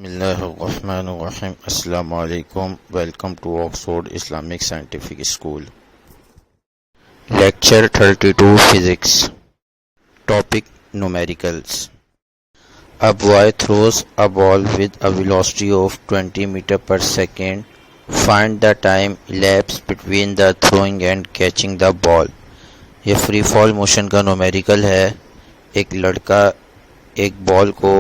बिस्मिल्लाहिर्रहमानिर्रहीम। अस्सलामु अलैकुम। Welcome to Oxford Islamic scientific school. Lecture 32 physics. Topic numericals. A boy throws a ball with a velocity of 20 meter per second. Find the time elapsed between the throwing and catching the ball. ये free fall motion का numerical है। एक लड़का एक ball को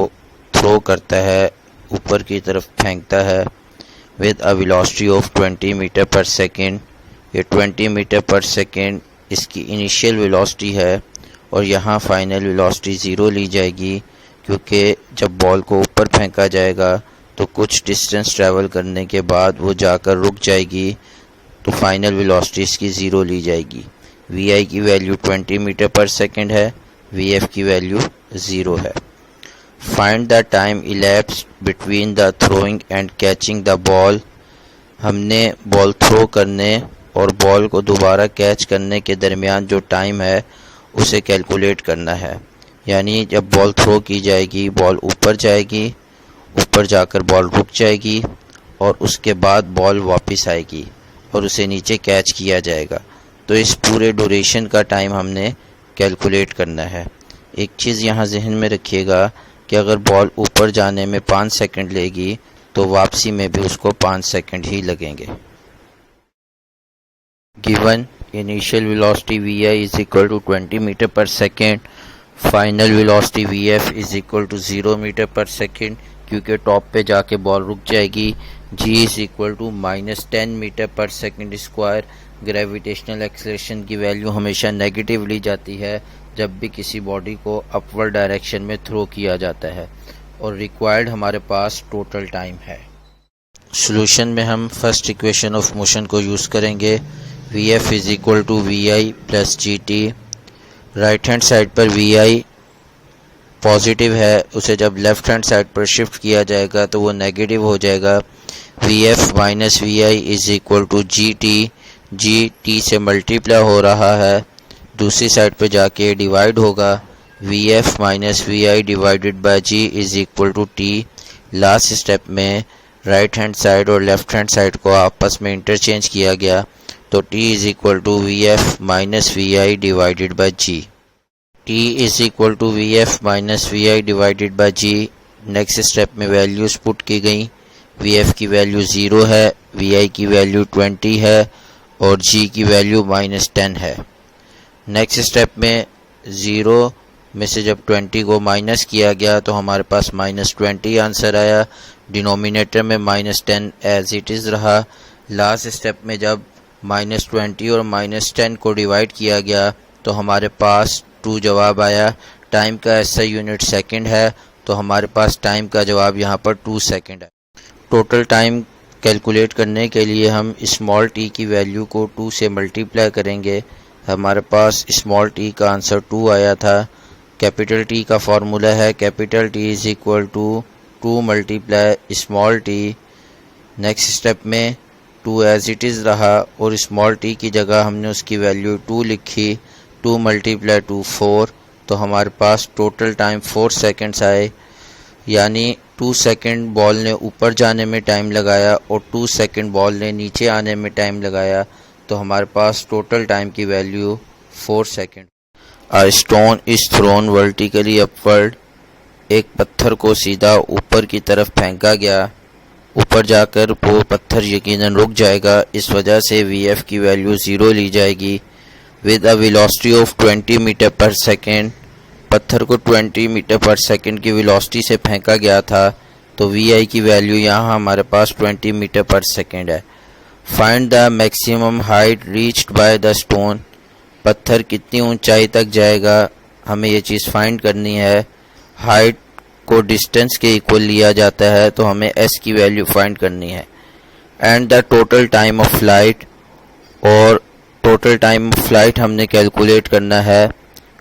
throw करता है, ऊपर की तरफ फेंकता है with a velocity of 20 metre per second. ये 20 मीटर पर सेकेंड इसकी इनिशियल वेलोसिटी है और यहाँ फाइनल वेलोसिटी ज़ीरो ली जाएगी, क्योंकि जब बॉल को ऊपर फेंका जाएगा तो कुछ डिस्टेंस ट्रैवल करने के बाद वो जाकर रुक जाएगी, तो फाइनल वेलोसिटी इसकी ज़ीरो ली जाएगी। वी की वैल्यू 20 मीटर पर सेकेंड है, वी की वैल्यू ज़ीरो है। Find the time elapsed between the throwing and catching the ball. हमने बॉल थ्रो करने और बॉल को दोबारा कैच करने के दरमियान जो टाइम है उसे कैलकुलेट करना है। यानी जब बॉल थ्रो की जाएगी, बॉल ऊपर जाएगी, ऊपर जाकर बॉल रुक जाएगी और उसके बाद बॉल वापस आएगी और उसे नीचे कैच किया जाएगा। तो इस पूरे ड्यूरेशन का टाइम हमने कैलकुलेट करना है। एक चीज़ यहाँ जहन में रखिएगा कि अगर बॉल ऊपर जाने में 5 सेकंड लेगी तो वापसी में भी उसको 5 सेकंड ही लगेंगे। Given initial velocity v I is equal to 20 metre per second, final velocity v F is equal to 0 metre per second, क्योंकि टॉप पे जाके बॉल रुक जाएगी। G is equal to -10 metre per second square. Gravitational acceleration की value हमेशा negative ली जाती है जब भी किसी बॉडी को अपवर्ड डायरेक्शन में थ्रो किया जाता है। और रिक्वायर्ड हमारे पास टोटल टाइम है। सॉल्यूशन में हम फर्स्ट इक्वेशन ऑफ मोशन को यूज़ करेंगे। V F is equal to V I plus G T. Right hand side पर वी आई पॉजिटिव है, उसे जब लेफ्ट हैंड साइड पर शिफ्ट किया जाएगा तो वो नेगेटिव हो जाएगा। V F minus V I is equal to G T से मल्टीप्लाई हो रहा है, दूसरी साइड पे जाके डिवाइड होगा। V F minus V I divided by G is equal to T. Last step में राइट हैंड साइड और लेफ्ट हैंड साइड को आपस में इंटरचेंज किया गया, तो T is equal to V F minus V I divided by G. T is equal to V F minus V I divided by G. Next step में values put की गई। We F की value 0 है, we आई की value 20 है और जी की value -10 है। नेक्स्ट स्टेप में 0 में से जब 20 को माइनस किया गया तो हमारे पास -20 आंसर आया। डिनोमिनेटर में -10 एज इट इज़ रहा। लास्ट स्टेप में जब -20 और -10 को डिवाइड किया गया तो हमारे पास 2 जवाब आया। टाइम का ऐसा यूनिट सेकंड है, तो हमारे पास टाइम का जवाब यहाँ पर 2 सेकंड है। टोटल टाइम कैलकुलेट करने के लिए हम स्मॉल टी की वैल्यू को 2 से मल्टीप्लाई करेंगे। हमारे पास स्मॉल टी का आंसर 2 आया था। कैपिटल टी का फॉर्मूला है capital T is equal to 2 multiply small T. Next step में 2 एज इट इज़ रहा और स्मॉल टी की जगह हमने उसकी वैल्यू 2 लिखी। 2 मल्टीप्लाई 2 4, तो हमारे पास टोटल टाइम 4 सेकेंड्स आए। यानी 2 सेकेंड बॉल ने ऊपर जाने में टाइम लगाया और 2 सेकेंड बॉल ने नीचे आने में टाइम लगाया, तो हमारे पास टोटल टाइम की value 4 second. A stone is thrown vertically upward. एक पत्थर को सीधा ऊपर की तरफ फेंका गया, ऊपर जाकर वो पत्थर यकीनन रुक जाएगा, इस वजह से वी एफ की वैल्यू 0 ली जाएगी। With a velocity of 20 metre per second. पत्थर को 20 मीटर पर सेकेंड की वेलोसिटी से फेंका गया था, तो वी आई की वैल्यू यहाँ हमारे पास 20 मीटर पर सेकेंड है। Find the maximum height reached by the stone. पत्थर कितनी ऊंचाई तक जाएगा, हमें ये चीज़ फाइंड करनी है। हाइट को डिस्टेंस के इक्वल लिया जाता है, तो हमें एस की वैल्यू फाइंड करनी है। And the total time of flight. और टोटल टाइम ऑफ फ्लाइट हमने कैलकुलेट करना है।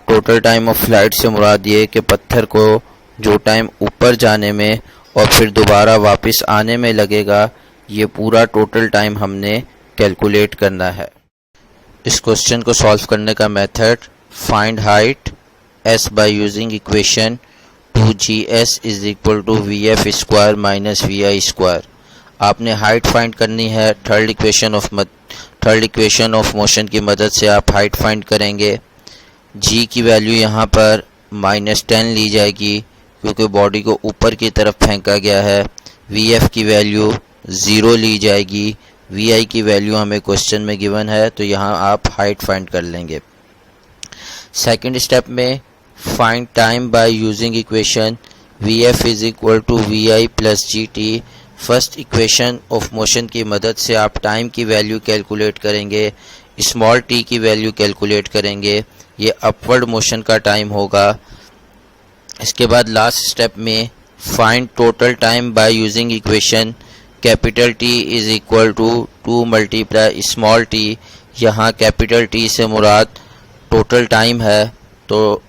टोटल टाइम ऑफ फ्लाइट से मुराद ये कि पत्थर को जो टाइम ऊपर जाने में और फिर दोबारा वापस आने में लगेगा, ये पूरा टोटल टाइम हमने कैलकुलेट करना है। इस क्वेश्चन को सॉल्व करने का method, find height S by using equation 2GS is equal to VF square minus VI square. आपने हाइट फाइंड करनी है। थर्ड इक्वेशन ऑफ मोशन की मदद से आप हाइट फाइंड करेंगे। G की वैल्यू यहाँ पर -10 ली जाएगी क्योंकि बॉडी को ऊपर की तरफ फेंका गया है। VF की वैल्यू 0 ली जाएगी। VI की वैल्यू हमें क्वेश्चन में गिवन है, तो यहाँ आप हाइट फाइंड कर लेंगे। सेकंड स्टेप में find time by using equation VF is equal to VI plus GT। First equation of motion की मदद से आप टाइम की वैल्यू कैलकुलेट करेंगे, स्मॉल t की वैल्यू कैलकुलेट करेंगे। ये अपवर्ड मोशन का टाइम होगा। इसके बाद लास्ट स्टेप में find total time by using equation capital T is equal to 2 multiply small t। यहाँ कैपिटल T से मुराद टोटल टाइम है, तो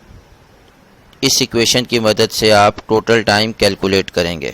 इस इक्वेशन की मदद से आप टोटल टाइम कैलकुलेट करेंगे।